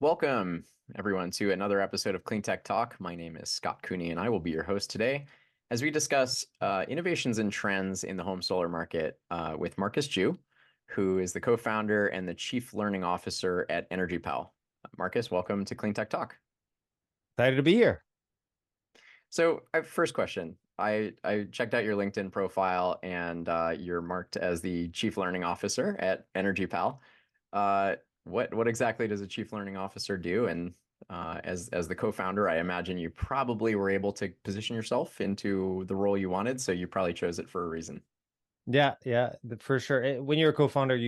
Welcome, everyone, to another episode of CleanTech Talk. My name is Scott Cooney, and I will be your host today as we discuss innovations and trends in the home solar market with Marcus Ju, who is the co-founder and the Chief Learning Officer at EnergyPal. Marcus, welcome to CleanTech Talk. Excited to be here. So, first question. I checked out your LinkedIn profile, and you're marked as the Chief Learning Officer at EnergyPal. Uh, what exactly does a chief learning officer do? And as the co-founder, I imagine you probably were able to position yourself into the role you wanted, so you probably chose it for a reason. Yeah, for sure. When you're a co-founder,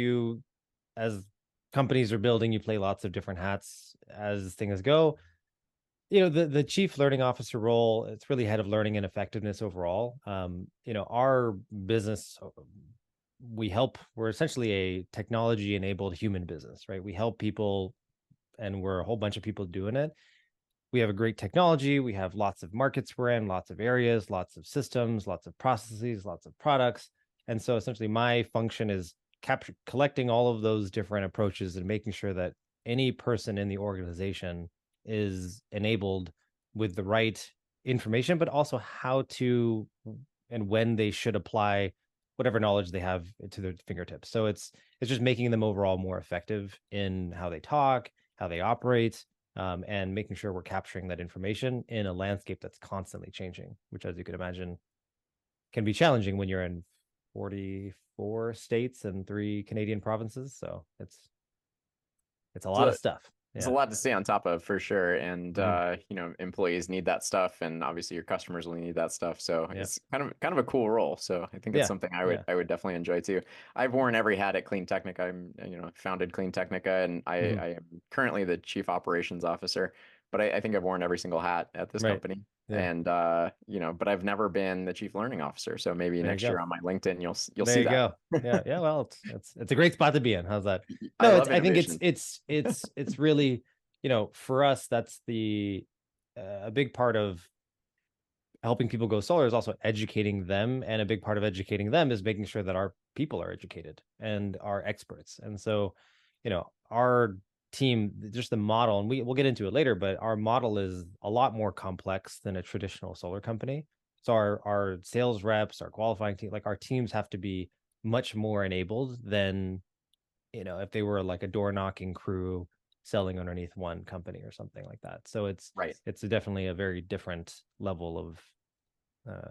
as companies are building, you play lots of different hats as things go. The chief learning officer role, it's really head of learning and effectiveness overall. Our business, we're essentially a technology-enabled human business, right? We help people, and we're a whole bunch of people doing it. We have a great technology. We have lots of markets we're in, lots of areas, lots of systems, lots of processes, lots of products. And so essentially my function is collecting all of those different approaches and making sure that any person in the organization is enabled with the right information, but also how to and when they should apply whatever knowledge they have to their fingertips. So it's just making them overall more effective in how they talk, how they operate, and making sure we're capturing that information in a landscape that's constantly changing, which, as you can imagine, can be challenging when you're in 44 states and 3 Canadian provinces. So it's a lot of So stuff. it's a Yeah. lot to stay on top of for sure. And Mhm. employees need that stuff, and obviously your customers will need that stuff. So Yeah. it's kind of a cool role. So I think it's Yeah. something Yeah. I would definitely enjoy too. I've worn every hat at Clean Technica. Founded Clean Technica, and Mhm. I am currently the chief operations officer. But I think I've worn every single hat at this Right. company. Yeah. And but I've never been the chief learning officer. So maybe There you next year go. on my LinkedIn you'll There see you that. go. Yeah. Yeah. Well, it's a great spot to be in. How's that? I No, it's love I think innovation. it's really, for us, that's the a big part of helping people go solar is also educating them, and a big part of educating them is making sure that our people are educated and are experts. And so, our team, just the model, and we'll get into it later, but our model is a lot more complex than a traditional solar company. So our sales reps, our qualifying team, like our teams have to be much more enabled than, if they were like a door knocking crew selling underneath one company or something like that. So Right. definitely a very different level of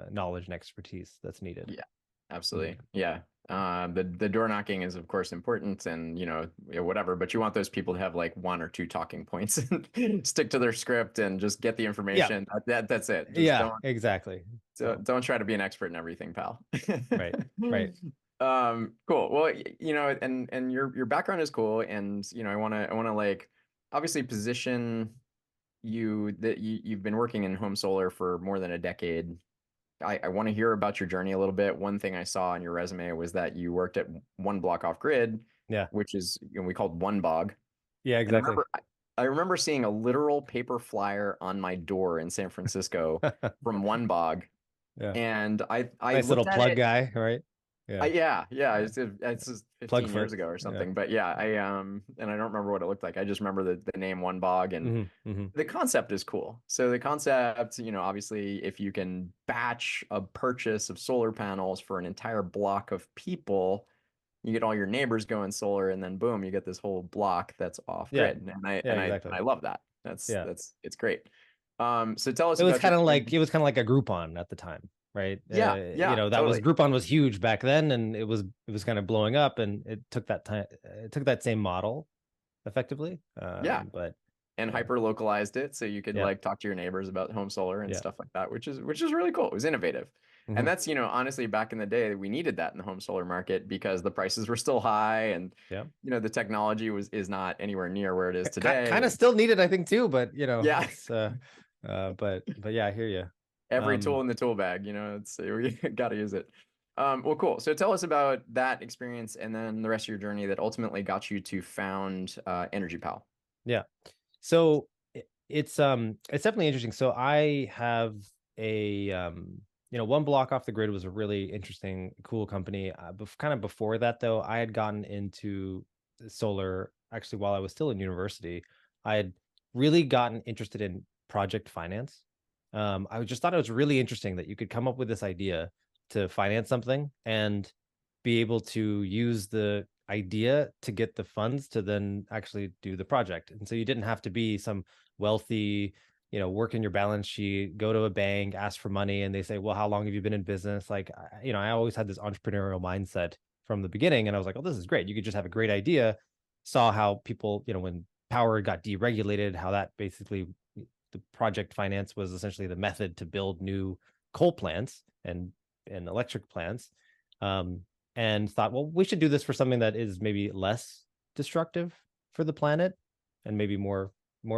knowledge and expertise that's needed. Yeah, Mhm. absolutely. Yeah. The door knocking is of course important, and whatever, but you want those people to have like one or two talking points and stick to their script and just get the Yeah, information. That's it. Just yeah, exactly. So don't try to be an expert in everything, pal. right, right. Cool. Well, and your background is cool, and I want to like obviously position you that you've been working in home solar for more than a decade. I want to hear about your journey a little bit. One thing I saw on your resume was that you worked at One Block Off Grid, Yeah, which is we called One Bog. yeah, And exactly. I remember seeing a literal paper flyer on my door in San Francisco from One Bog, Yeah, and I nice little looked at plug it. guy, right? Yeah, Yeah, yeah. it's just Plug 15 years foot. ago or Yeah. something. But yeah, and I don't remember what it looked like. I just remember the name One Bog, and Hmm. the concept is cool. So the concept, obviously, if you can batch a purchase of solar panels for an entire block of people, you get all your neighbors going solar, and then boom, you get this whole block that's off Yeah, grid. yeah, exactly. I love that. Yeah. It's great. So tell us It was about your kind of like experience. a Groupon at the time, right? Yeah, That was totally. Groupon was huge back then, and it was kind of blowing up, and it took that time. It took that same model effectively. Yeah. But And yeah, hyper localized it so you could yeah, like talk to your neighbors about home solar and yeah. stuff like that, which is really cool. It was innovative. And Hmm. that's, honestly, back in the day, we needed that in the home solar market because the prices were still high, and Yeah. the technology is not anywhere near where it is today. Kind of still needed, I think, too, but Yeah, it's but yeah, I hear you. every tool Um, in the tool bag, it's we got to use it. Well, cool. So tell us about that experience and then the rest of your journey that ultimately got you to found EnergyPal. yeah. So it's definitely interesting. So I have a One Block Off the Grid was a really interesting, cool company. Kind of before that, though, I had gotten into solar actually while I was still in university. I had really gotten interested in project finance. I just thought it was really interesting that you could come up with this idea to finance something and be able to use the idea to get the funds to then actually do the project. And so you didn't have to be some wealthy, work in your balance sheet, go to a bank, ask for money, and they say, well, how long have you been in business? Like, I always had this entrepreneurial mindset from the beginning. And I was like, oh, this is great. You could just have a great idea. Saw how people, when power got deregulated, how that basically the project finance was essentially the method to build new coal plants and electric plants. And thought, well, we should do this for something that is maybe less destructive for the planet and maybe more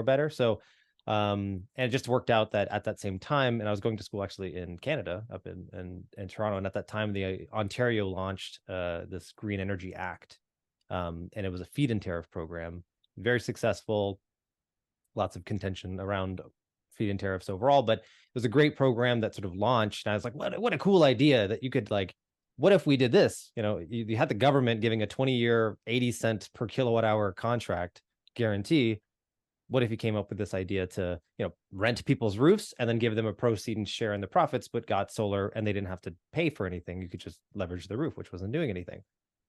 better. So and it just worked out that at that same time, and I was going to school actually in Canada, up in Toronto, and at that time the Ontario launched this Green Energy Act, and it was a feed-in tariff program, very successful, lots of contention around feed-in tariffs overall, but it was a great program that sort of launched, and I was like, what a cool idea that you could, like, what if we did this? You had the government giving a 20-year 80 cent per kilowatt hour contract guarantee. What if you came up with this idea to, rent people's roofs and then give them a proceed and share in the profits, but got solar and they didn't have to pay for anything? You could just leverage the roof, which wasn't doing anything.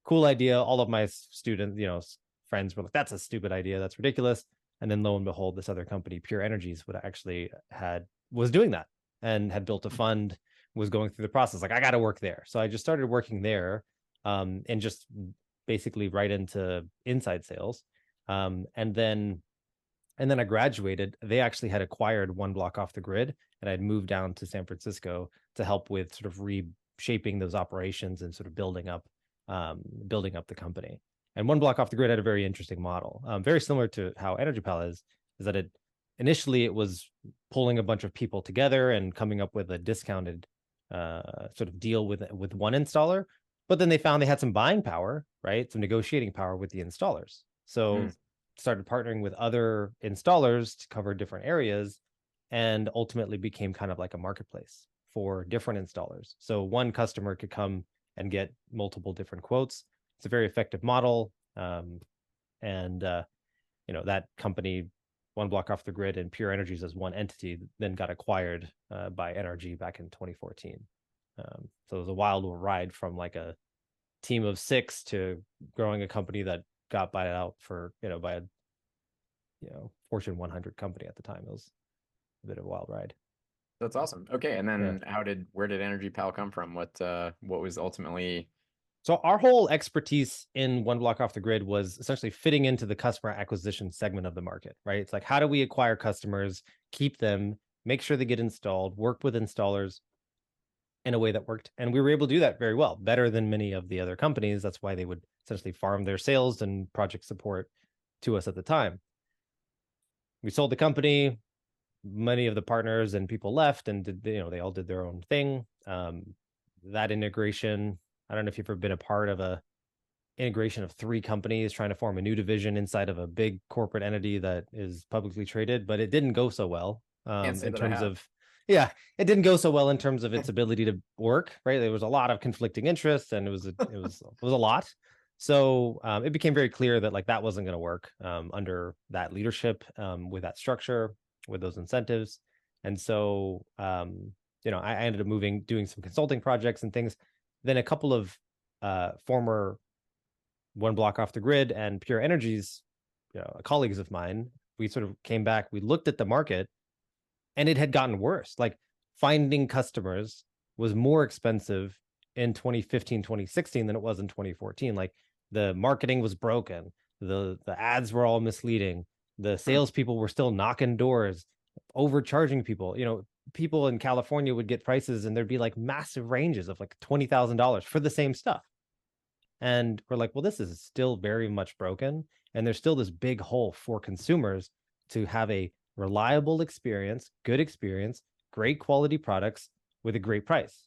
Cool idea. All of my students, friends were like, that's a stupid idea. That's ridiculous. And then lo and behold, this other company, Pure Energies, would actually was doing that and had built a fund, was going through the process. Like, I got to work there. So I just started working there, and just basically right into inside sales. And then I graduated. They actually had acquired one block off the grid, and I'd moved down to San Francisco to help with sort of reshaping those operations and sort of building up the company. And one block off the grid had a very interesting model, very similar to how EnergyPal is that it was pulling a bunch of people together and coming up with a discounted sort of deal with one installer. But then they found they had some buying power, right? Some negotiating power with the installers. So started partnering with other installers to cover different areas, and ultimately became kind of like a marketplace for different installers. So one customer could come and get multiple different quotes. It's a very effective model. And that company, one block off the grid, and Pure Energies as one entity, then got acquired by NRG back in 2014. So it was a wild ride from like a team of 6 to growing a company that got bought out for, by a, Fortune 100 company at the time. It was a bit of a wild ride. That's awesome. Okay, and Yeah. then where did EnergyPal come from? What was ultimately? So our whole expertise in one block off the grid was essentially fitting into the customer acquisition segment of the market, right? It's like, how do we acquire customers, keep them, make sure they get installed, work with installers in a way that worked. And we were able to do that very well, better than many of the other companies. That's why they would essentially farm their sales and project support to us at the time. We sold the company. Many of the partners and people left, and they all did their own thing. That integration, I don't know if you've ever been a part of a integration of 3 companies trying to form a new division inside of a big corporate entity that is publicly traded, but it didn't go so well. Can't say In that I terms have. of, yeah, it didn't go so well in terms of its ability to work, right? There was a lot of conflicting interests, and it was a lot. So it became very clear that, like, that wasn't going to work under that leadership, with that structure, with those incentives. And so I ended up doing some consulting projects and things. Then a couple of former one block off the grid and Pure Energies, colleagues of mine, we sort of came back, we looked at the market, and it had gotten worse. Like, finding customers was more expensive in 2015, 2016 than it was in 2014. Like, the marketing was broken. The ads were all misleading. The salespeople were still knocking doors, overcharging people. People in California would get prices and there'd be like massive ranges of like $20,000 for the same stuff. And we're like, well, this is still very much broken. And there's still this big hole for consumers to have a reliable experience, good experience, great quality products with a great price.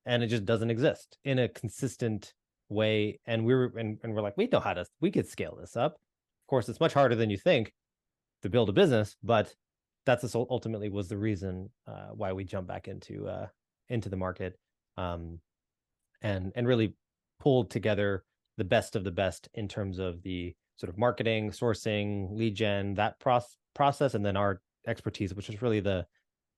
And it just doesn't exist in a consistent way. And we're like, we could scale this up. Of course, it's much harder than you think to build a business, but that's ultimately was the reason why we jumped back into the market, and really pulled together the best of the best in terms of the sort of marketing, sourcing, lead gen, that process, and then our expertise, which is really the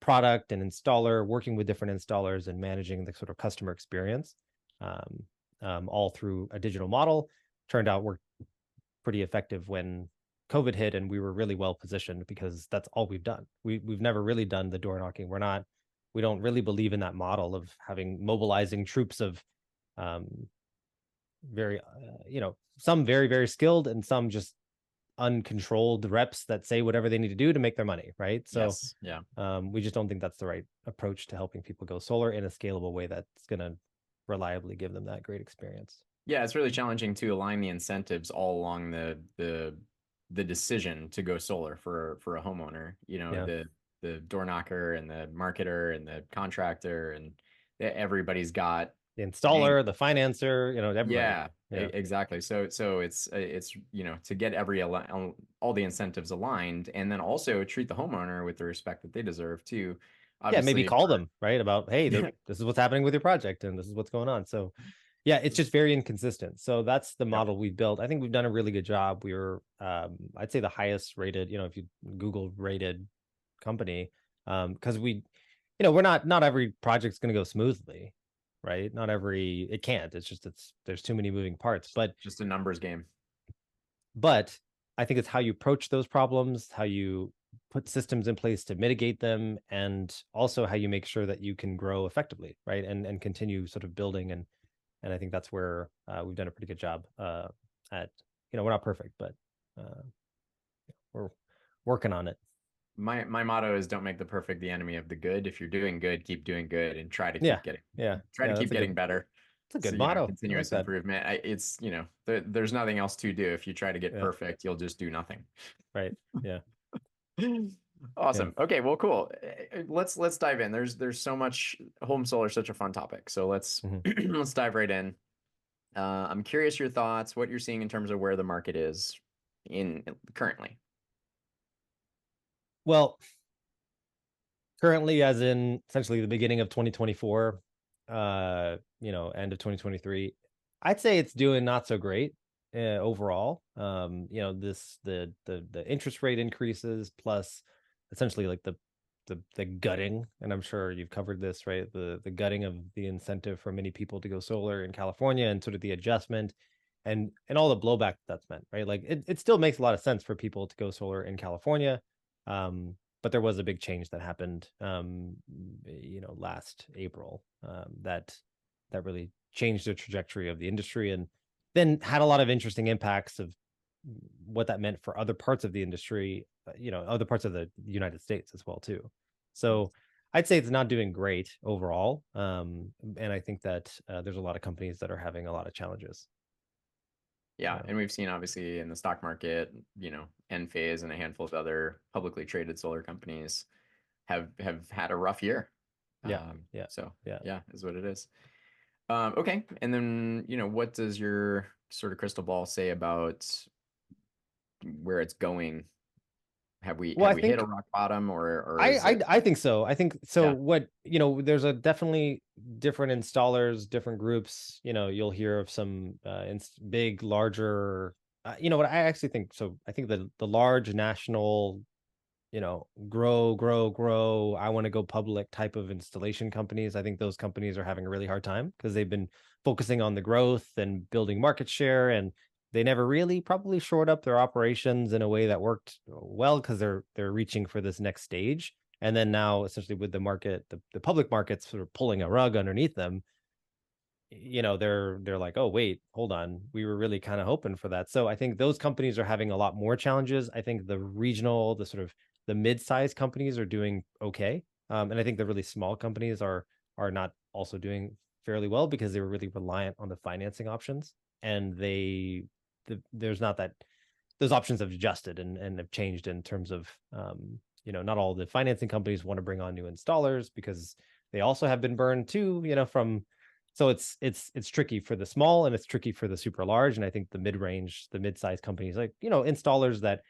product and installer, working with different installers and managing the sort of customer experience, um, all through a digital model. Turned out we're pretty effective when COVID hit, and we were really well positioned because that's all we've done. We've never really done the door knocking. We don't really believe in that model of having mobilizing troops of um, very some very very skilled and some just uncontrolled reps that say whatever they need to do to make their money, right? So Yes. Yeah. we just don't think that's the right approach to helping people go solar in a scalable way that's going to reliably give them that great experience. Yeah, it's really challenging to align the incentives all along the decision to go solar for a homeowner. You know, Yeah, the door knocker and the marketer and the contractor and everybody's got the ang installer, the financer, everybody. yeah, Yeah, exactly. So it's to get all the incentives aligned and then also treat the homeowner with the respect that they deserve too. yeah, maybe Obviously, call them, right, about, hey, this is what's happening with your project and this is what's going on. So yeah, it's just very inconsistent. So that's the yep. model we've built. I think we've done a really good job. We're I'd say the highest rated, if you Google rated company, because we're not every project's going to go smoothly, right? Not every it can't. It's there's too many moving parts. Just a numbers game. But I think it's how you approach those problems, how you put systems in place to mitigate them, and also how you make sure that you can grow effectively, right? And continue sort of building, and I think that's where we've done a pretty good job at. We're not perfect, but uh, we're working on it. My motto is don't make the perfect the enemy of the good. If you're doing good, keep doing good and Yeah, yeah, try to yeah. keep getting better. That's a So, good motto. I like continuous that. improvement. There's nothing else to do. If you try to get Yeah, perfect, you'll just do nothing. right. Yeah, yeah. Awesome. Okay, well, cool. Let's dive in. There's so much. Home solar is such a fun topic. So let's Mhm. let's dive right in. I'm curious your thoughts, what you're seeing in terms of where the market is in currently. Well, currently, as in essentially the beginning of 2024, end of 2023, I'd say it's doing not so great overall. This the interest rate increases plus essentially like the gutting, and I'm sure you've covered this, right? The gutting of the incentive for many people to go solar in California and sort of the adjustment and all the blowback that's meant, right? Like it still makes a lot of sense for people to go solar in California. But there was a big change that happened last April, that really changed the trajectory of the industry and then had a lot of interesting impacts of what that meant for other parts of the industry, other parts of the United States as well too. So I'd say it's not doing great overall, and I think that there's a lot of companies that are having a lot of challenges. Yeah, Uh, and we've seen obviously in the stock market, Enphase and a handful of other publicly traded solar companies have had a rough year. yeah, yeah, So yeah. yeah, is what it is. Okay, and then what does your sort of crystal ball say about where it's going? Well, Have I we hit a think rock bottom, or I, is I it? I think so. I think so. Yeah, What there's a definitely different installers, different groups. You'll hear of some big, larger. What I actually think. So I think the large national, grow, grow, grow. I want to go public type of installation companies. I think those companies are having a really hard time because they've been focusing on the growth and building market share, and they never really probably shored up their operations in a way that worked well because they're reaching for this next stage. And then now, essentially, with the market, the public markets sort of pulling a rug underneath them, they're like, oh wait, hold on, we were really kind of hoping for that. So I think those companies are having a lot more challenges. I think the regional, the sort of the mid-sized companies are doing okay, and I think the really small companies are not also doing fairly well because they were really reliant on the financing options, and there's not that those options have adjusted and have changed in terms of not all the financing companies want to bring on new installers because they also have been burned too, from so it's tricky for the small and it's tricky for the super large. And I think the mid-range, the mid-sized companies, like, installers that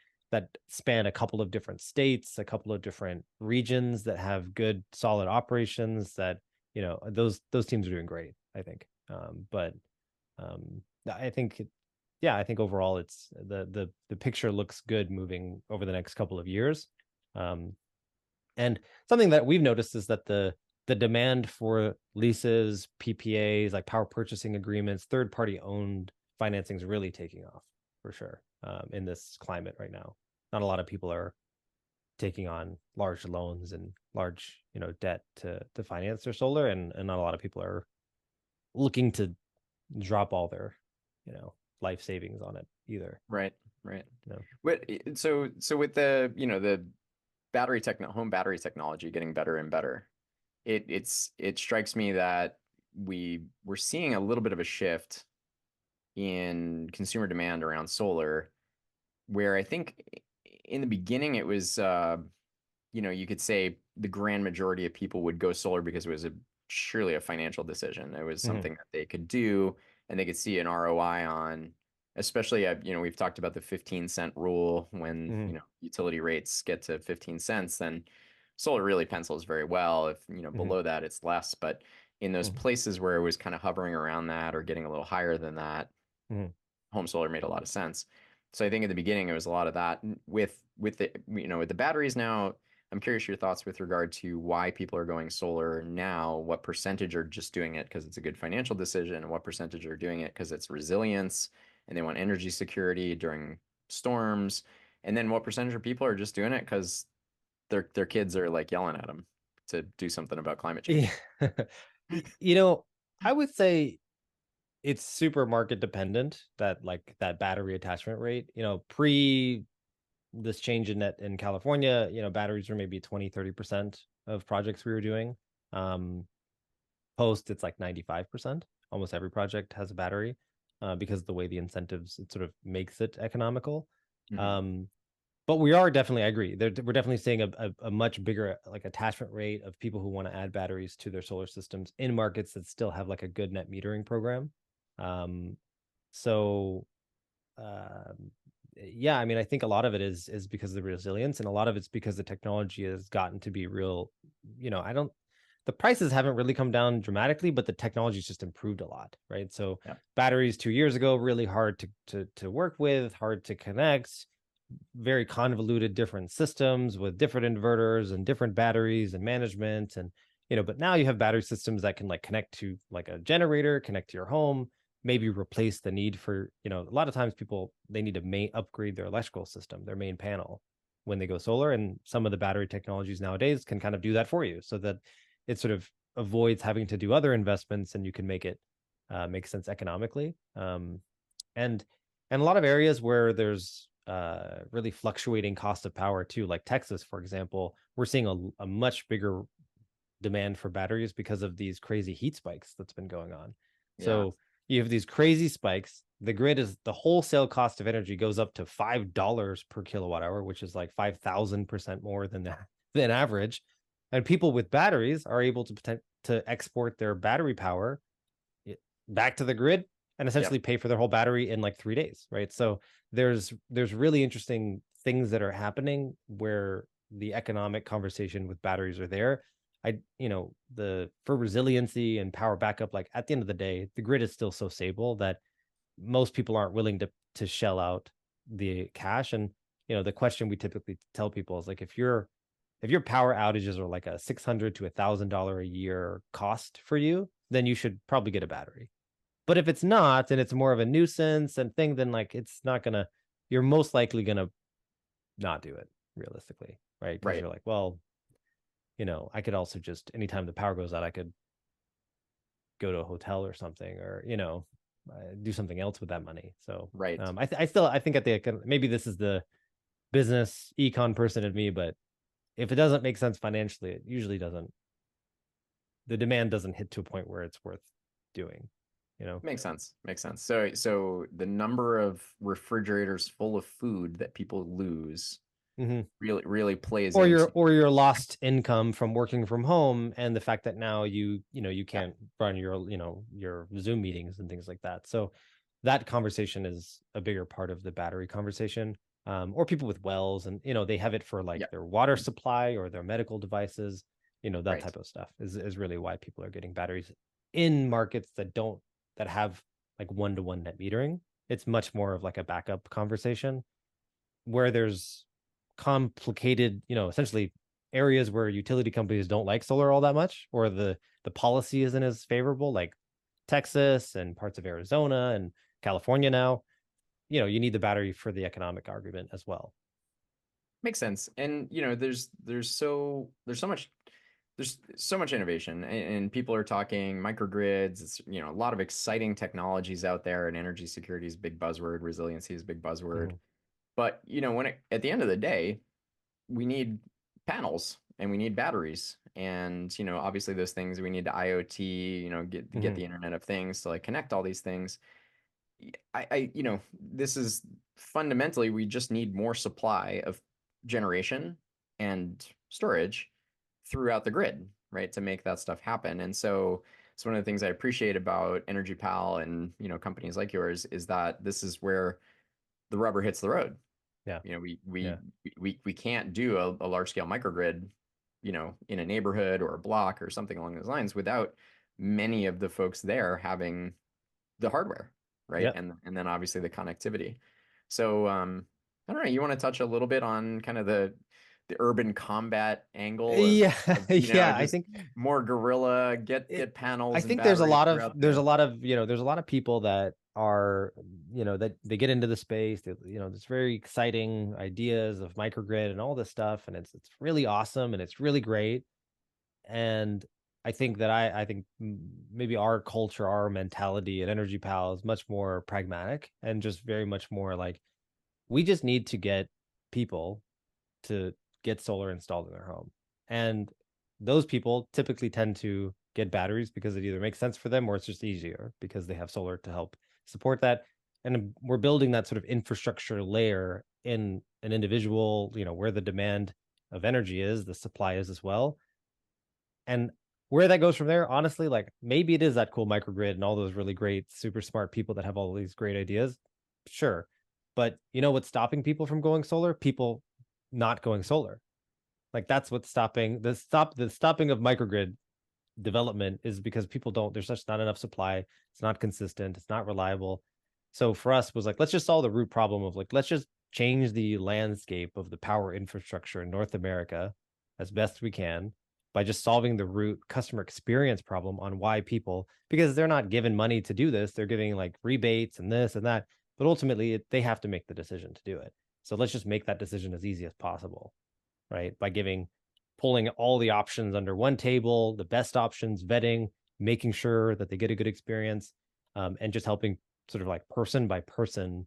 span a couple of different states, a couple of different regions that have good solid operations, that those teams are doing great, I think. But I think yeah, I think overall it's the picture looks good moving over the next couple of years. Um, and something that we've noticed is that the demand for leases, PPAs, like power purchasing agreements, third party owned financing is really taking off for sure in this climate right now. Not a lot of people are taking on large loans and large, debt to finance their solar, and not a lot of people are looking to drop all their, you know, life savings on it either. Right, right. You know? So with the, the home battery technology getting better and better, it strikes me that we're seeing a little bit of a shift in consumer demand around solar, where I think in the beginning it was you could say the grand majority of people would go solar because it was surely a financial decision. It was Hmm. something that they could do and they could see an ROI on, especially, we've talked about the 15-cent rule. When, Hmm. utility rates get to 15 cents, then solar really pencils very well. If, Hmm. below that, it's less. But in those Hmm. places where it was kind of hovering around that or getting a little higher than that, Hmm. home solar made a lot of sense. So I think at the beginning it was a lot of that. With the with the batteries now, I'm curious your thoughts with regard to why people are going solar now. What percentage are just doing it because it's a good financial decision, and what percentage are doing it because it's resilience and they want energy security during storms, and then what percentage of people are just doing it because their kids are like yelling at them to do something about climate Yeah. change. You know, I would say it's super market dependent, that like that battery attachment rate. Pre this change in net in California, batteries were maybe 20-30% of projects we were doing. Um, Post, it's like 95%. Almost every project has a battery because the way the incentives, it sort of makes it economical. Hmm. Um, but we are definitely, I agree. We're definitely seeing a much bigger like attachment rate of people who want to add batteries to their solar systems in markets that still have like a good net metering program. Um, so yeah, I mean, I think a lot of it is because of the resilience, and a lot of it's because the technology has gotten to be real. I don't, the prices haven't really come down dramatically, but the technology's just improved a lot, right? So Yeah. batteries 2 years ago really hard to work with, hard to connect, very convoluted different systems with different inverters and different batteries and management, and but now you have battery systems that can like connect to like a generator, connect to your home, maybe replace the need for, a lot of times people, they need to upgrade their electrical system, their main panel, when they go solar, and some of the battery technologies nowadays can kind of do that for you, so that it sort of avoids having to do other investments, and you can make it make sense economically. And and a lot of areas where there's really fluctuating cost of power too, like Texas, for example, we're seeing a much bigger demand for batteries because of these crazy heat spikes that's been going on. Yeah. So you have these crazy spikes. The grid is the wholesale cost of energy goes up to $5 per kilowatt hour, which is like 5,000% more than that than average. And people with batteries are able to export their battery power back to the grid and Yep. essentially pay for their whole battery in like 3 days, right? So there's really interesting things that are happening where the economic conversation with batteries are there. The for resiliency and power backup, like at the end of the day, the grid is still so stable that most people aren't willing to shell out the cash. And the question we typically tell people is like, if your power outages are like a $600 to $1,000 a year cost for you, then you should probably get a battery. But if it's not, and it's more of a nuisance and thing, then like it's not gonna, you're most likely gonna not do it realistically, right? Because Right. you're like, well, I could also just anytime the power goes out, I could go to a hotel or something, or do something else with that money. So Right. I think at the, maybe this is the business econ person in me, but if it doesn't make sense financially, it usually doesn't. The demand doesn't hit to a point where it's worth doing. You know. Makes sense. Makes sense. So the number of refrigerators full of food that people lose Mm-hmm. really plays or your into, or your lost income from working from home, and the fact that now you yeah. can't run your Zoom meetings and things like that. So that conversation is a bigger part of the battery conversation. Or people with wells, and they have it for like Yeah. their water supply or their medical devices. That Right. type of stuff is really why people are getting batteries in markets that have like one-to-one net metering. It's much more of like a backup conversation where there's complicated, essentially areas where utility companies don't like solar all that much, or the policy isn't as favorable, like Texas and parts of Arizona and California now. You need the battery for the economic argument as well. Makes sense. And there's so much innovation, and people are talking microgrids. It's, a lot of exciting technologies out there, and energy security is a big buzzword, resiliency is a big buzzword. Mm-hmm. But, at the end of the day, we need panels and we need batteries. And, obviously those things we need to IoT, get Mm-hmm. the Internet of Things to like connect all these things. This is fundamentally, we just need more supply of generation and storage throughout the grid, right, to make that stuff happen. And so it's one of the things I appreciate about EnergyPal and, companies like yours is that this is where the rubber hits the road. Yeah. We Yeah. we can't do a large scale microgrid, in a neighborhood or a block or something along those lines without many of the folks there having the hardware, right? Yep. And then obviously the connectivity. So I don't know, you want to touch a little bit on kind of the urban combat angle Yeah. of Yeah. I just think more guerrilla, it, get I panels and think there's a batteries lot of throughout there's a the lot of there's a lot of people that are that they get into the space. There's very exciting ideas of microgrid and all this stuff, and it's really awesome and it's really great. And I think that I think maybe our culture, our mentality at Energy Pal is much more pragmatic and just very much more like we just need to get people to get solar installed in their home. And those people typically tend to get batteries because it either makes sense for them or it's just easier because they have solar to help support that. And we're building that sort of infrastructure layer in an individual, where the demand of energy is, the supply is as well. And where that goes from there, honestly, like maybe it is that cool microgrid and all those really great, super smart people that have all these great ideas. Sure. But you know what's stopping people from going solar? People not going solar. Like that's what's stopping the stopping of microgrid development is because people don't, there's just not enough supply. It's not consistent, it's not reliable. So for us was like, let's just solve the root problem of like, let's just change the landscape of the power infrastructure in North America as best we can by just solving the root customer experience problem on why people, because they're not given money to do this, they're giving like rebates and this and that, but ultimately they have to make the decision to do it. So let's just make that decision as easy as possible, right? By pulling all the options under one table, the best options, vetting, making sure that they get a good experience, and just helping sort of like person by person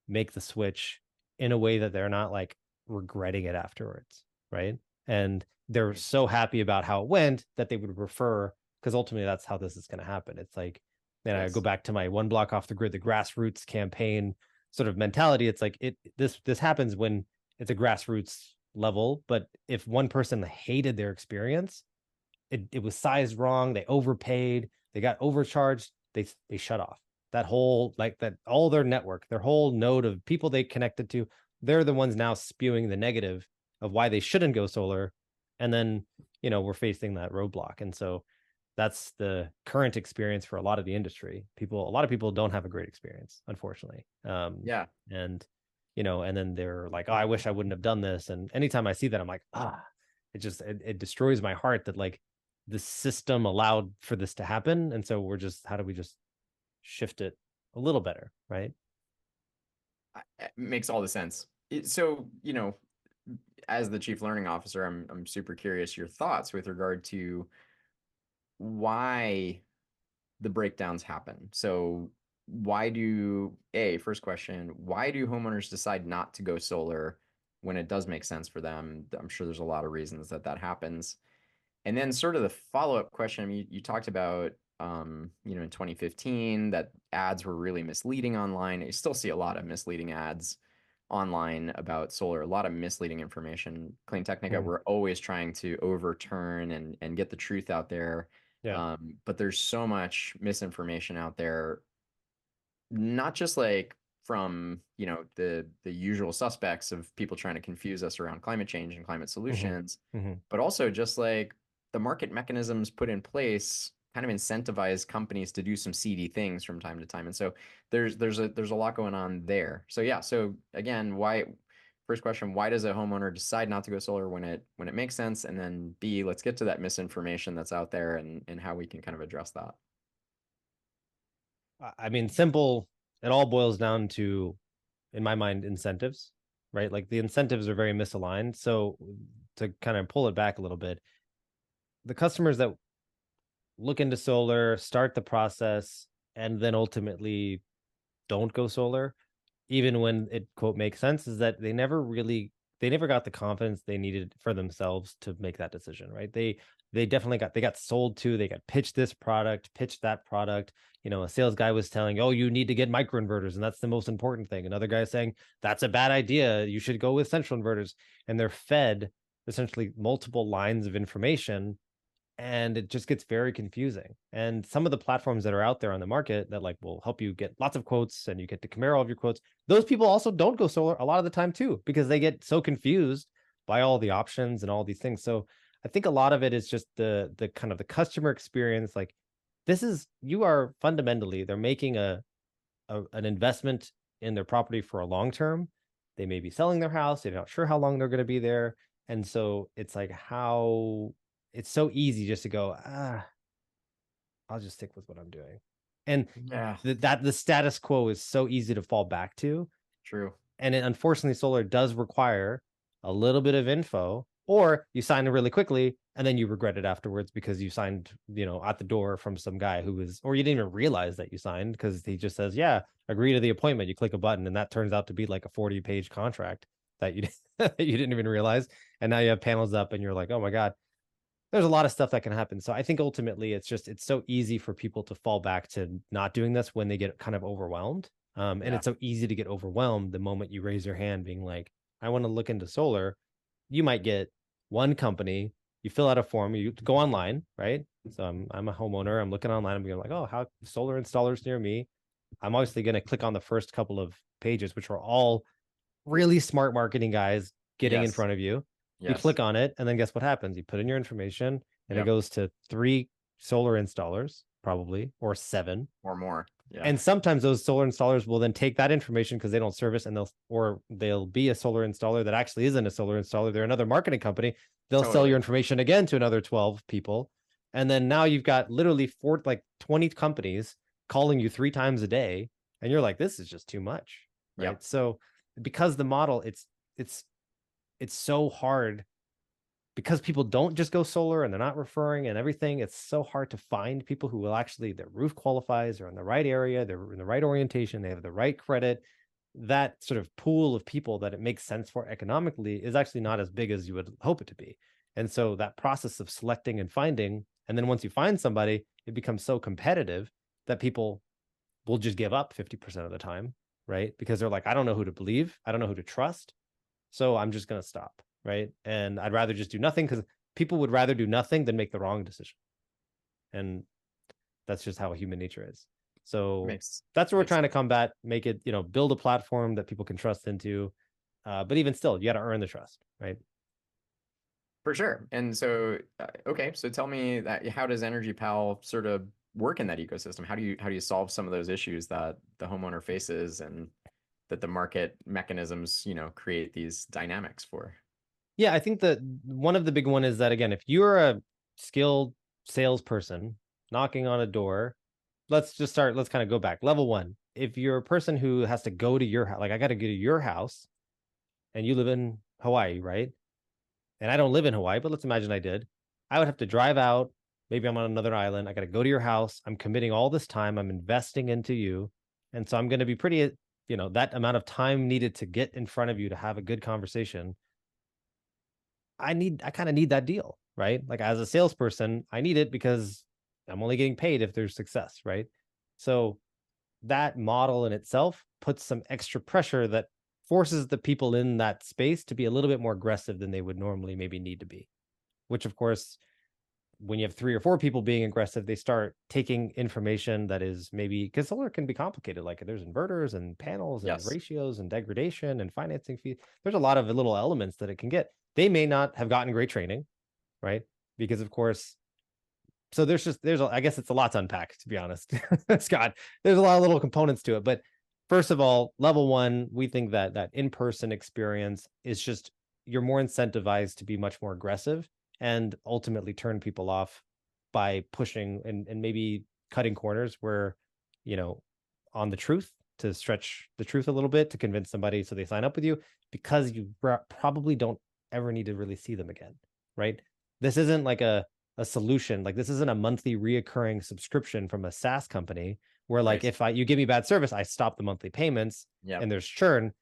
make the switch in a way that they're not like regretting it afterwards, right? And they're so happy about how it went that they would refer, because ultimately that's how this is going to happen. It's like, then I go yes. back to my one block off the grid, the grassroots campaign sort of mentality. It's like this happens when it's a grassroots level, but if one person hated their experience, it was sized wrong, they overpaid, they got overcharged, they shut off that whole, like that, all their network, their whole node of people they connected to, they're the ones now spewing the negative of why they shouldn't go solar. And then we're facing that roadblock. And so that's the current experience for a lot of the industry. A lot of people don't have a great experience, unfortunately. Yeah. And and then they're like, oh, I wish I wouldn't have done this. And anytime I see that, I'm like, it destroys my heart that like the system allowed for this to happen. And so how do we just shift it a little better, right? It makes all the sense. So, as the chief learning officer, I'm super curious your thoughts with regard to why the breakdowns happen. So why do first question, why do homeowners decide not to go solar when it does make sense for them? I'm sure there's a lot of reasons that happens. And then sort of the follow-up question, I mean, you talked about in 2015 that ads were really misleading online. You still see a lot of misleading ads online about solar, a lot of misleading information. Clean Technica, Mm, we're always trying to overturn and get the truth out there. yeah. But there's so much misinformation out there, not just like from, the usual suspects of people trying to confuse us around climate change and climate Hmm. solutions, Hmm. but also just like the market mechanisms put in place. kind of incentivize companies to do some seedy things from time to time. And so there's a lot going on there. So yeah, so again, why first question, why does a homeowner decide not to go solar when it makes sense? And then B, let's get to that misinformation that's out there and how we can kind of address that. I mean, simple, it all boils down to, in my mind, incentives, right? Like the incentives are very misaligned. So to kind of pull it back a little bit, the customers that look into solar, start the process, and then ultimately don't go solar, even when it quote makes sense, is that they never got the confidence they needed for themselves to make that decision, right? They definitely got sold to, they got pitched this product, pitched that product. You know, a sales guy was telling, oh, you need to get microinverters, and that's the most important thing. Another guy saying, that's a bad idea. You should go with central inverters. And they're fed essentially multiple lines of information, and it just gets very confusing. And some of the platforms that are out there on the market that like will help you get lots of quotes and you get to compare all of your quotes, those people also don't go solar a lot of the time too, because they get so confused by all the options and all these things. So I think a lot of it is just the kind of the customer experience. Like this is, you are fundamentally, they're making an investment in their property for a long term. They may be selling their house, they're not sure how long they're going to be there. And so it's like how it's so easy just to go, I'll just stick with what I'm doing. And Yeah, that the status quo is so easy to fall back to. true. And it, unfortunately, solar does require a little bit of info, or you sign it really quickly and then you regret it afterwards because you signed, you know, at the door from some guy who was, or you didn't even realize that you signed because he just says, yeah, agree to the appointment. You click a button and that turns out to be like a 40-page contract that you, that you didn't even realize. And now you have panels up and you're like, oh my God, there's a lot of stuff that can happen. So I think ultimately it's so easy for people to fall back to not doing this when they get kind of overwhelmed. And Yeah, it's so easy to get overwhelmed the moment you raise your hand being like, I want to look into solar. You might get one company, you fill out a form, you go online, right? So I'm a homeowner, I'm looking online, I'm going like, oh, how solar installers near me. I'm obviously going to click on the first couple of pages, which are all really smart marketing guys getting in yes, front of you. You yes, click on it, and then guess what happens? You put in your information, and it yep, goes to 3 solar installers, probably, or 7. or more. Yeah, And sometimes those solar installers will then take that information because they don't service, and they'll be a solar installer that actually isn't a solar installer. They're another marketing company. They'll sell your totally. information again to another 12 people. And then now you've got literally 20 companies calling you 3 times a day. And you're like, this is just too much. Right. Yep. So because the model, it's it's so hard because people don't just go solar and they're not referring and everything. It's so hard to find people who will actually, their roof qualifies, they're in the right area, they're in the right orientation, they have the right credit. That sort of pool of people that it makes sense for economically is actually not as big as you would hope it to be. And so that process of selecting and finding, and then once you find somebody, it becomes so competitive that people will just give up 50% of the time, right? Because they're like, I don't know who to believe, I don't know who to trust. So I'm just going to stop. Right. And I'd rather just do nothing because people would rather do nothing than make the wrong decision. And that's just how human nature is. So Makes that's what we're makes trying to sense. combat, make it, you know, build a platform that people can trust into. But even still, you got to earn the trust. Right. For sure. And so, okay, so tell me that how does EnergyPal sort of work in that ecosystem? How do you solve some of those issues that the homeowner faces and that the market mechanisms, create these dynamics for? Yeah. I think that one of the big one is that, again, if you're a skilled salesperson knocking on a door, let's kind of go back. Level one, if you're a person who has to go to your house, like I got to go to your house and you live in Hawaii, right? And I don't live in Hawaii, but let's imagine I did. I would have to drive out. Maybe I'm on another island. I got to go to your house. I'm committing all this time. I'm investing into you. And so I'm going to be pretty, that amount of time needed to get in front of you to have a good conversation. I kind of need that deal, right? Like as a salesperson, I need it because I'm only getting paid if there's success, right? So that model in itself puts some extra pressure that forces the people in that space to be a little bit more aggressive than they would normally maybe need to be. Which, of course, when you have 3 or 4 people being aggressive, they start taking information that is maybe because solar can be complicated. Like there's inverters and panels and Yes. ratios and degradation and financing fees. There's a lot of little elements that it can get. They may not have gotten great training, right? Because, of course, so I guess it's a lot to unpack, to be honest. Scott, there's a lot of little components to it, but first of all, level one, we think that that in-person experience is just, you're more incentivized to be much more aggressive and ultimately turn people off by pushing and maybe cutting corners where, you know, on the truth, to stretch the truth a little bit to convince somebody so they sign up with you, because you probably don't ever need to really see them again, right? This isn't like a solution. Like, this isn't a monthly reoccurring subscription from a SaaS company where, like, Right. if you give me bad service, I stop the monthly payments Yeah. and there's churn.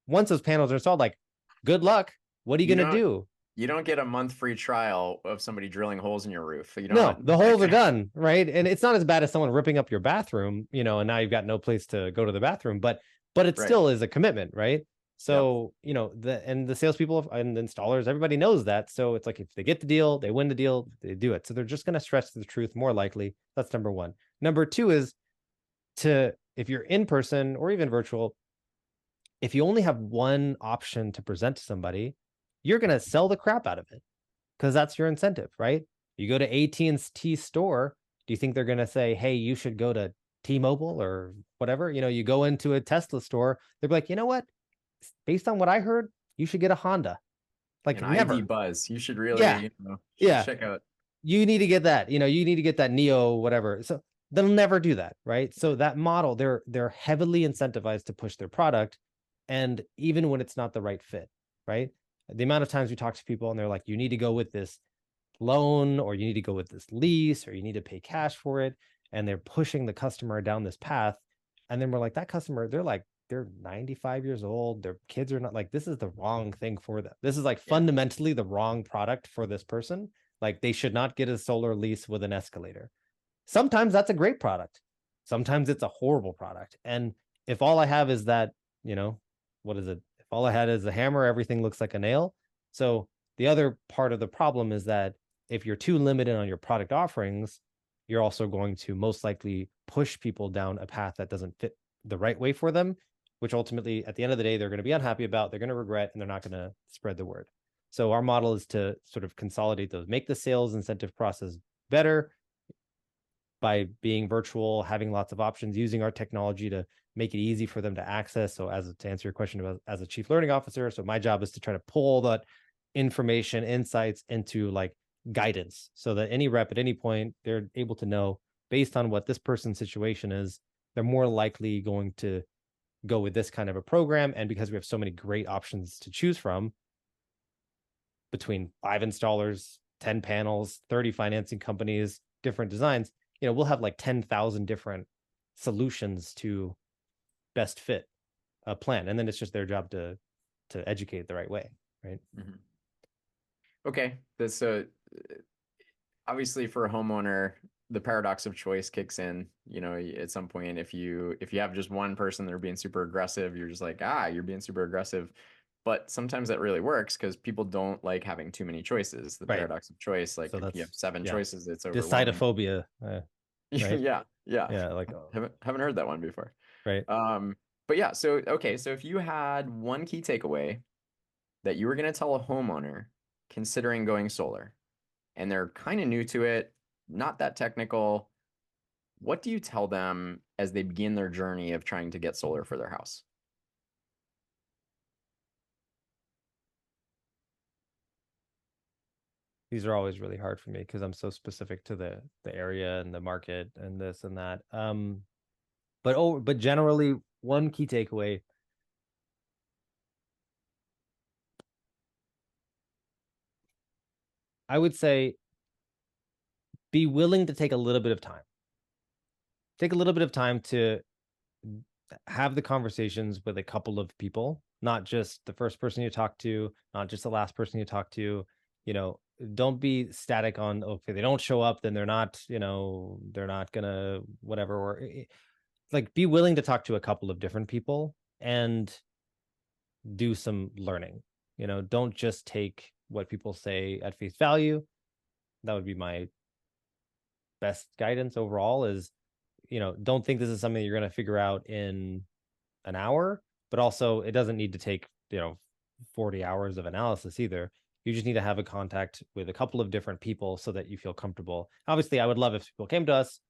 Once those panels are installed, like, good luck. What are you You going to don't do? you don't get a month free trial of somebody drilling holes in your roof. You No, don't the holes are like done, right? And it's not as bad as someone ripping up your bathroom, and now you've got no place to go to the bathroom, but it right. still is a commitment, right? Yep. So, the salespeople and the installers, everybody knows that. So it's like, if they get the deal, they win the deal, they do it. So they're just going to stretch the truth more likely. That's number one. Number two is, if you're in person or even virtual, if you only have one option to present to somebody, you're going to sell the crap out of it, because that's your incentive, right? You go to AT&T store, do you think they're going to say, "Hey, you should go to T-Mobile or whatever?" You go into a Tesla store, they're like, "You know what? Based on what I heard, you should get a Honda." Like, An ID never. buzz. You should really, Yeah. Yeah. check out. You need to get that. You need to get that Neo whatever. So they'll never do that, right? So that model, they're heavily incentivized to push their product, and even when it's not the right fit, right? The amount of times we talk to people and they're like, "You need to go with this loan, or you need to go with this lease, or you need to pay cash for it," and they're pushing the customer down this path, and then we're like, that customer, they're 95 years old, their kids are not, like, this is the wrong thing for them. This is like Yeah. fundamentally the wrong product for this person. Like, they should not get a solar lease with an escalator. Sometimes that's a great product, sometimes it's a horrible product. And if all I have is that, what is it, if all I had is a hammer, everything looks like a nail. So the other part of the problem is that if you're too limited on your product offerings, you're also going to most likely push people down a path that doesn't fit the right way for them, which ultimately, at the end of the day, they're going to be unhappy about, they're going to regret, and they're not going to spread the word. So our model is to sort of consolidate those, make the sales incentive process better by being virtual, having lots of options, using our technology to make it easy for them to access. So, to answer your question about, as a chief learning officer, so my job is to try to pull that information, insights into, like, guidance, so that any rep at any point, they're able to know, based on what this person's situation is, they're more likely going to go with this kind of a program. And because we have so many great options to choose from, between 5 installers, 10 panels, 30 financing companies, different designs, we'll have like 10,000 different solutions to best fit a plan. And then it's just their job to educate it the right way, right? Mhm. Okay. This obviously for a homeowner, the paradox of choice kicks in. At some point, if you have just one person that are being super aggressive, you're just like, you're being super aggressive. But sometimes that really works because people don't like having too many choices. The Right. paradox of choice, like So if you that's, have seven yeah, choices, it's overwhelming. decidophobia, right? Yeah, yeah. Yeah, like, oh, Haven't heard that one before. right. Um, but yeah, so okay, so if you had one key takeaway that you were going to tell a homeowner considering going solar, and they're kind of new to it, not that technical, what do you tell them as they begin their journey of trying to get solar for their house? These are always really hard for me because I'm so specific to the area and the market and this and that. But generally, one key takeaway, I would say, be willing to take a little bit of time. Take a little bit of time to have the conversations with a couple of people, not just the first person you talk to, not just the last person you talk to. You know, don't be static on, okay, they don't show up, then they're not gonna whatever. Or like, be willing to talk to a couple of different people and do some learning. Don't just take what people say at face value. That would be my best guidance overall, is, don't think this is something you're going to figure out in an hour, but also it doesn't need to take, 40 hours of analysis either. You just need to have a contact with a couple of different people so that you feel comfortable. Obviously, I would love if people came to us,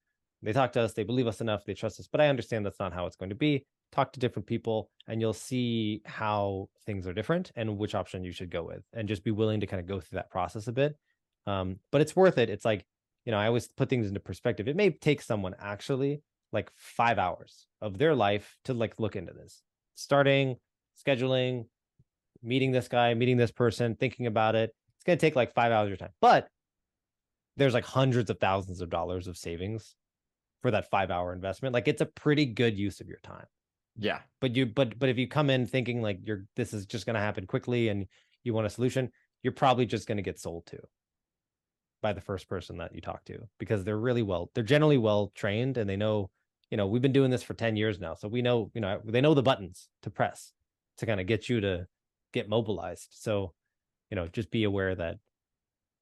they talk to us, they believe us enough, they trust us, but I understand that's not how it's going to be. Talk to different people and you'll see how things are different and which option you should go with, and just be willing to kind of go through that process a bit. But it's worth it. It's like, I always put things into perspective. It may take someone actually like 5 hours of their life to like look into this, starting, scheduling, meeting this guy, meeting this person, thinking about it. It's going to take like 5 hours of your time, but there's like hundreds of thousands of dollars of savings for that 5 hour investment. Like it's a pretty good use of your time. Yeah. But if you come in thinking like this is just going to happen quickly and you want a solution, you're probably just going to get sold to by the first person that you talk to, because they're generally well trained and they know, we've been doing this for 10 years now. So we know, they know the buttons to press to kind of get you to get mobilized. So, just be aware that,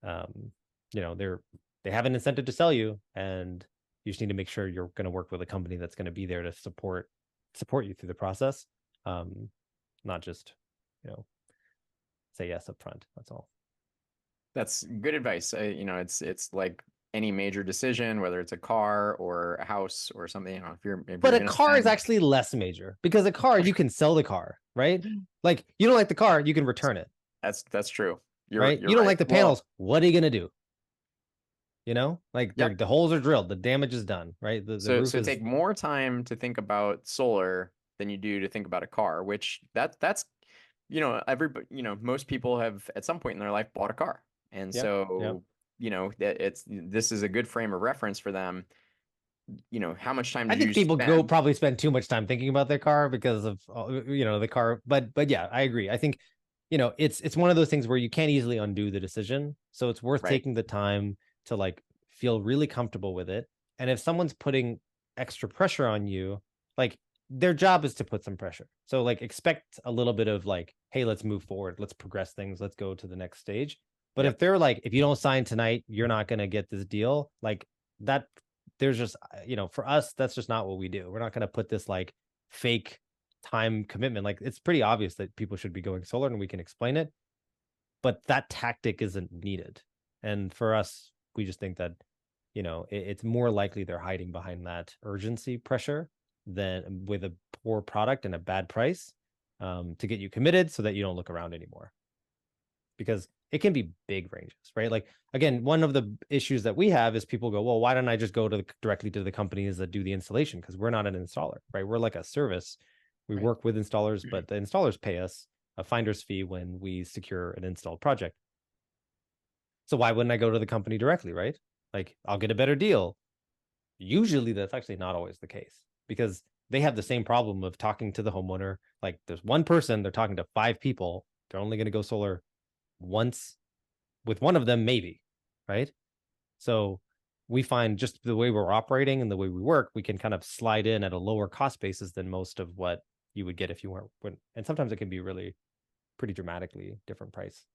they have an incentive to sell you, and you just need to make sure you're going to work with a company that's going to be there to support you through the process. Not just, say yes up front. That's all. That's good advice. It's like any major decision, whether it's a car or a house or something. If But you're a gonna car is spend, actually less major, because a car, you can sell the car, right? Like you don't like the car, you can return it, that's true. You're right? you're You don't right. like the Well, panels. What are you going to do? Like yep. the holes are drilled, the damage is done, right? The So roof so is, take more time to think about solar than you do to think about a car, which that's everybody, most people have at some point in their life bought a car. And yep, yep. so, that this is a good frame of reference for them. How much time I did you think people go spend? probably spend too much time thinking about their car because of the car. But yeah, I agree. I think it's one of those things where you can't easily undo the decision. So it's worth Right. taking the time to like feel really comfortable with it. And if someone's putting extra pressure on you, like their job is to put some pressure. So like expect a little bit of like, hey, let's move forward, let's progress things, let's go to the next stage. But if Yep. they're like, if you don't sign tonight, you're not going to get this deal, like that, there's just, for us, that's just not what we do. We're not going to put this like fake time commitment. Like it's pretty obvious that people should be going solar and we can explain it, but that tactic isn't needed. And for us, we just think that, it's more likely they're hiding behind that urgency pressure than with a poor product and a bad price, to get you committed so that you don't look around anymore. Because it can be big ranges, right? Like again, one of the issues that we have is people go, well, why don't I just go directly to the companies that do the installation? Because we're not an installer, right? We're like a service. We Right. work with installers, but the installers pay us a finder's fee when we secure an installed project. So why wouldn't I go to the company directly, right? Like I'll get a better deal. Usually that's actually not always the case, because they have the same problem of talking to the homeowner. Like there's one person, they're talking to 5 people. They're only going to go solar once with one of them, maybe, right? So we find just the way we're operating and the way we work, we can kind of slide in at a lower cost basis than most of what you would get if you weren't. And sometimes it can be really pretty dramatically different price,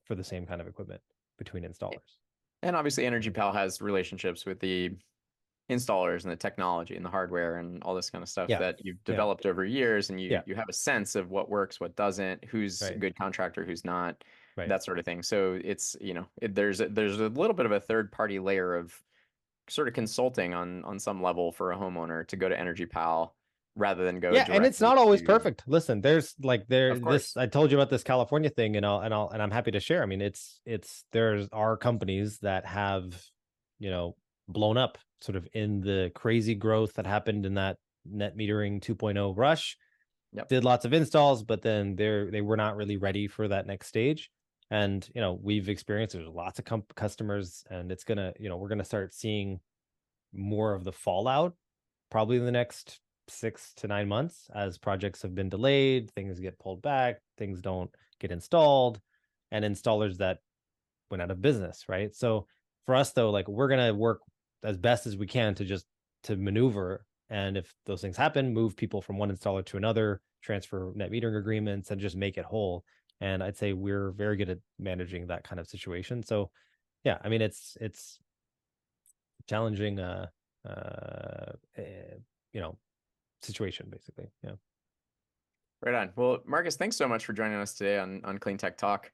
for the same kind of equipment between installers. And obviously, EnergyPal has relationships with the installers and the technology and the hardware and all this kind of stuff Yeah, that you've yeah, developed over years, and you yeah. you have a sense of what works, what doesn't, who's a Right, good contractor, who's not, right. that sort of thing. So there's a little bit of a third party layer of sort of consulting on some level for a homeowner to go to EnergyPal rather than go Yeah, and it's directly not always to. perfect. Listen, there's like Of this, course. I told you about this California thing, and I'm happy to share. I mean, it's there's are companies that have, blown up sort of in the crazy growth that happened in that net metering 2.0 rush, Yep. did lots of installs, but then they were not really ready for that next stage. And, we've experienced there's lots of customers, and it's gonna, we're gonna start seeing more of the fallout probably in the next 6 to 9 months, as projects have been delayed, things get pulled back, things don't get installed, and installers that went out of business, right? So for us though, like we're gonna work as best as we can to just to maneuver, and if those things happen, move people from one installer to another, transfer net metering agreements, and just make it whole. And I'd say we're very good at managing that kind of situation. So yeah, I mean it's challenging you know situation basically. Yeah. Right on. Well, Marcus, thanks so much for joining us today on CleanTech Talk.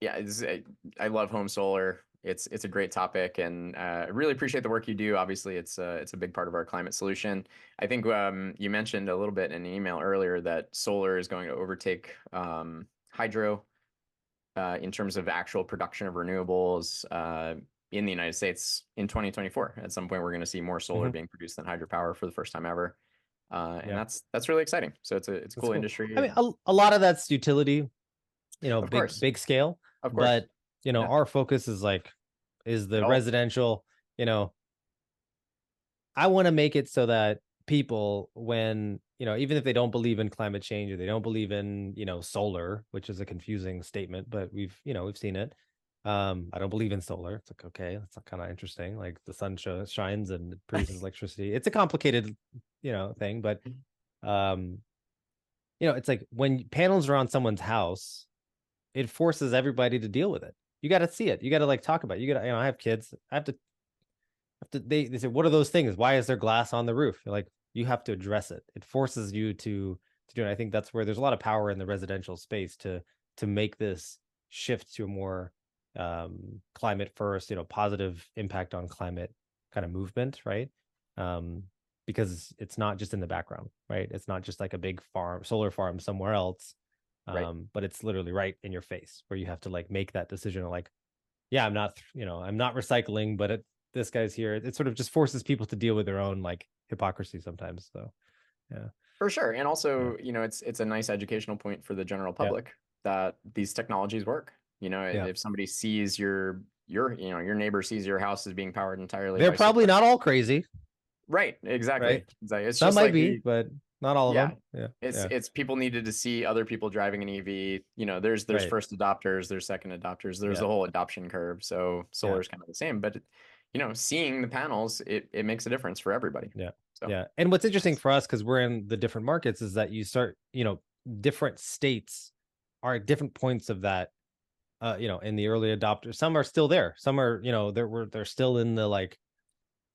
Yeah, I love home solar. It's a great topic, and I really appreciate the work you do. Obviously, it's a big part of our climate solution. I think you mentioned a little bit in an email earlier that solar is going to overtake hydro in terms of actual production of renewables in the United States in 2024. At some point, we're going to see more solar Hmm. being produced than hydropower for the first time ever, and Yeah, that's really exciting. So it's a that's cool cool. I industry. mean, a lot of that's utility, Of big course, big scale, of course, but yeah, our focus is it the all. residential. I want to make it so that people, when, even if they don't believe in climate change or they don't believe in, solar, which is a confusing statement, but we've seen it. I don't believe in solar. It's like, okay, that's kind of interesting. Like the sun shines and it produces electricity. It's a complicated, thing, but um, it's like when panels are on someone's house, it forces everybody to deal with it. You got to see it. You got to like talk about it. You got to, I have kids. I have to they say, what are those things? Why is there glass on the roof? Like, you have to address it. It forces you to do it. I think that's where there's a lot of power in the residential space to make this shift to a more climate first, positive impact on climate kind of movement, right? Um, because it's not just in the background, right? It's not just like a big solar farm somewhere else, Right. but it's literally right in your face where you have to like make that decision of like, yeah, I'm not recycling, but this guy's here. It sort of just forces people to deal with their own like hypocrisy sometimes. So yeah, For sure. And yeah, also, it's a nice educational point for the general yeah, public that these technologies work. yeah. If somebody sees your neighbor sees your house is being powered entirely They're by probably solar. not all crazy, Right, exactly. right? It's Some just might like be, but not all of yeah. them. Yeah, It's yeah, it's people needed to see other people driving an EV. There's right. first adopters, there's second adopters, there's Yeah, the whole adoption curve. So yeah, solar is kind of the same, but seeing the panels, it makes a difference for everybody. yeah, So yeah. And what's interesting nice. for us, because we're in the different markets, is that you start, different states are at different points of that. In the early adopters, some are still there. Some are, they're still in the like,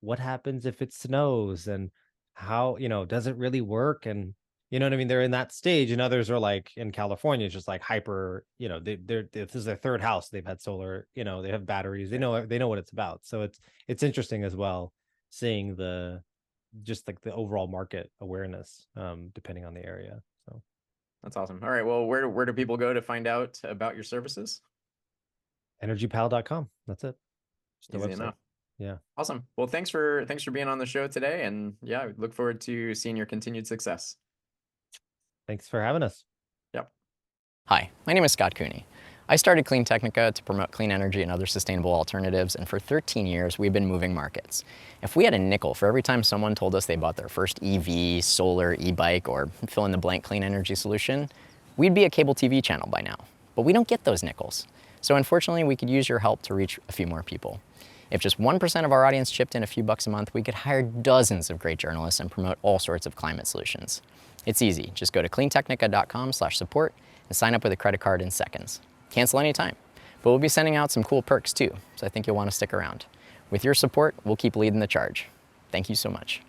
what happens if it snows, and how, does it really work, and you know what I mean, they're in that stage, and others are like in California, it's just like hyper, this is their third house, they've had solar, they have batteries, they know what it's about. So it's interesting as well, seeing the just like the overall market awareness, depending on the area. So That's awesome. All right. Well, where do people go to find out about your services? energypal.com, that's it, just the Easy website. enough. Yeah, Awesome. Well, thanks for being on the show today, and yeah, I look forward to seeing your continued success. thanks for having us. Yep. Hi, my name is Scott Cooney. I started Clean Technica to promote clean energy and other sustainable alternatives, and for 13 years, we've been moving markets. If we had a nickel for every time someone told us they bought their first EV, solar, e-bike, or fill in the blank clean energy solution, we'd be a cable TV channel by now. But we don't get those nickels. So unfortunately, we could use your help to reach a few more people. If just 1% of our audience chipped in a few bucks a month, we could hire dozens of great journalists and promote all sorts of climate solutions. It's easy. Just go to cleantechnica.com/support and sign up with a credit card in seconds. Cancel anytime. But we'll be sending out some cool perks too, so I think you'll want to stick around. With your support, we'll keep leading the charge. Thank you so much.